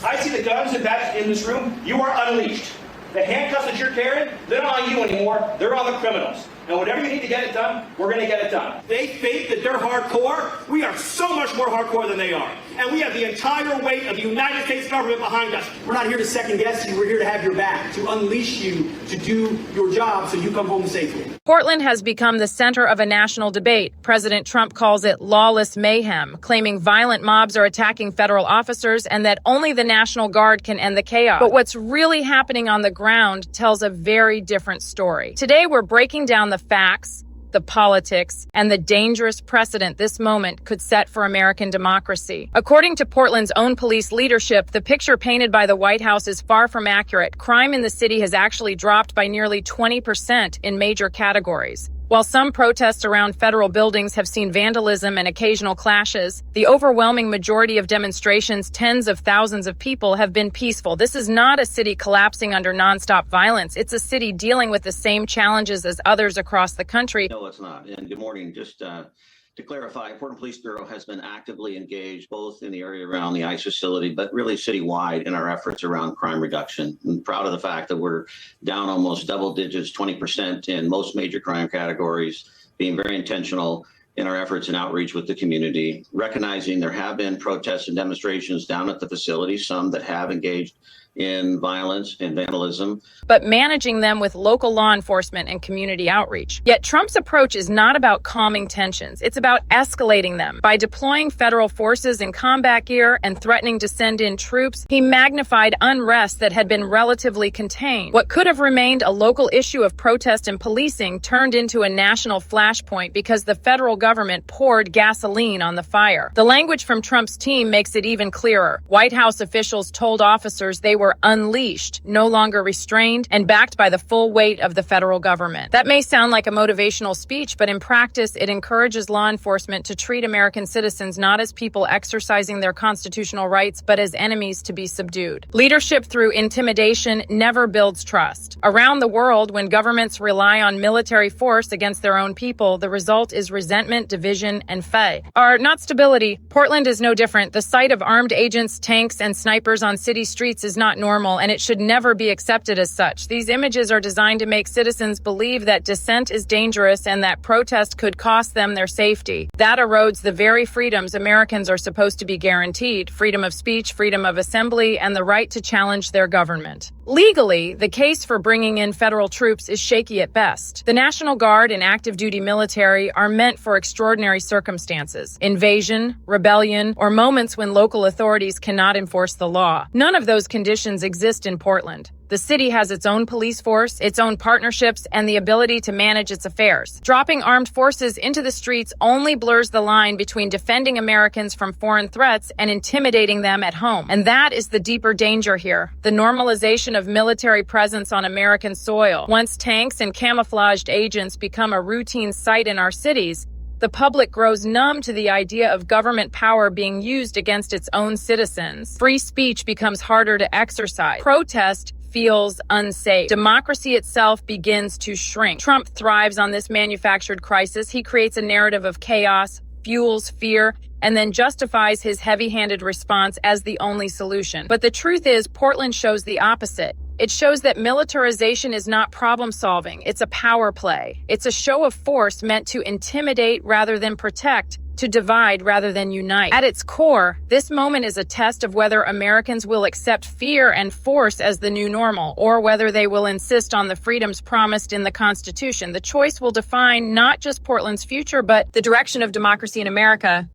I see the guns and that's in this room. You are unleashed. The handcuffs that you're carrying, they're not on you anymore. They're on the criminals. And whatever you need to get it done, we're going to get it done. They think that they're hardcore. We are so much more hardcore than they are. And we have the entire weight of the United States government behind us. We're not here to second guess you. We're here to have your back, to unleash you, to do your job so you come home safely. Portland has become the center of a national debate. President Trump calls it lawless mayhem, claiming violent mobs are attacking federal officers and that only the National Guard can end the chaos. But what's really happening on the ground tells a very different story. Today, we're breaking down the facts, the politics, and the dangerous precedent this moment could set for American democracy. According to Portland's own police leadership, the picture painted by the White House is far from accurate. Crime in the city has actually dropped by nearly 20% in major categories. While some protests around federal buildings have seen vandalism and occasional clashes, the overwhelming majority of demonstrations, tens of thousands of people, have been peaceful. This is not a city collapsing under nonstop violence. It's a city dealing with the same challenges as others across the country. No, it's not. And good morning. Just to clarify, Portland Police Bureau has been actively engaged both in the area around the ICE facility, but really citywide in our efforts around crime reduction. I'm proud of the fact that we're down almost double digits, 20% in most major crime categories, being very intentional in our efforts and outreach with the community, recognizing there have been protests and demonstrations down at the facility, some that have engaged in violence and vandalism, but managing them with local law enforcement and community outreach. Yet Trump's approach is not about calming tensions. It's about escalating them. By deploying federal forces in combat gear and threatening to send in troops, he magnified unrest that had been relatively contained. What could have remained a local issue of protest and policing turned into a national flashpoint because the federal government poured gasoline on the fire. The language from Trump's team makes it even clearer. White House officials told officers they were unleashed, no longer restrained, and backed by the full weight of the federal government. That may sound like a motivational speech, but in practice, it encourages law enforcement to treat American citizens not as people exercising their constitutional rights, but as enemies to be subdued. Leadership through intimidation never builds trust. Around the world, when governments rely on military force against their own people, the result is resentment, division, and not stability. Portland is no different. The sight of armed agents, tanks, and snipers on city streets is not normal, and it should never be accepted as such. These images are designed to make citizens believe that dissent is dangerous and that protest could cost them their safety. That erodes the very freedoms Americans are supposed to be guaranteed: freedom of speech, freedom of assembly, and the right to challenge their government. Legally, the case for bringing in federal troops is shaky at best. The National Guard and active duty military are meant for extraordinary circumstances: invasion, rebellion, or moments when local authorities cannot enforce the law. None of those conditions exist in Portland. The city has its own police force, its own partnerships, and the ability to manage its affairs. Dropping armed forces into the streets only blurs the line between defending Americans from foreign threats and intimidating them at home. And that is the deeper danger here: the normalization of military presence on American soil. Once tanks and camouflaged agents become a routine sight in our cities, the public grows numb to the idea of government power being used against its own citizens. Free speech becomes harder to exercise. Protest feels unsafe. Democracy itself begins to shrink. Trump thrives on this manufactured crisis. He creates a narrative of chaos, fuels fear, and then justifies his heavy-handed response as the only solution. But the truth is, Portland shows the opposite. It shows that militarization is not problem-solving. It's a power play. It's a show of force meant to intimidate rather than protect, to divide rather than unite. At its core, this moment is a test of whether Americans will accept fear and force as the new normal, or whether they will insist on the freedoms promised in the Constitution. The choice will define not just Portland's future, but the direction of democracy in America.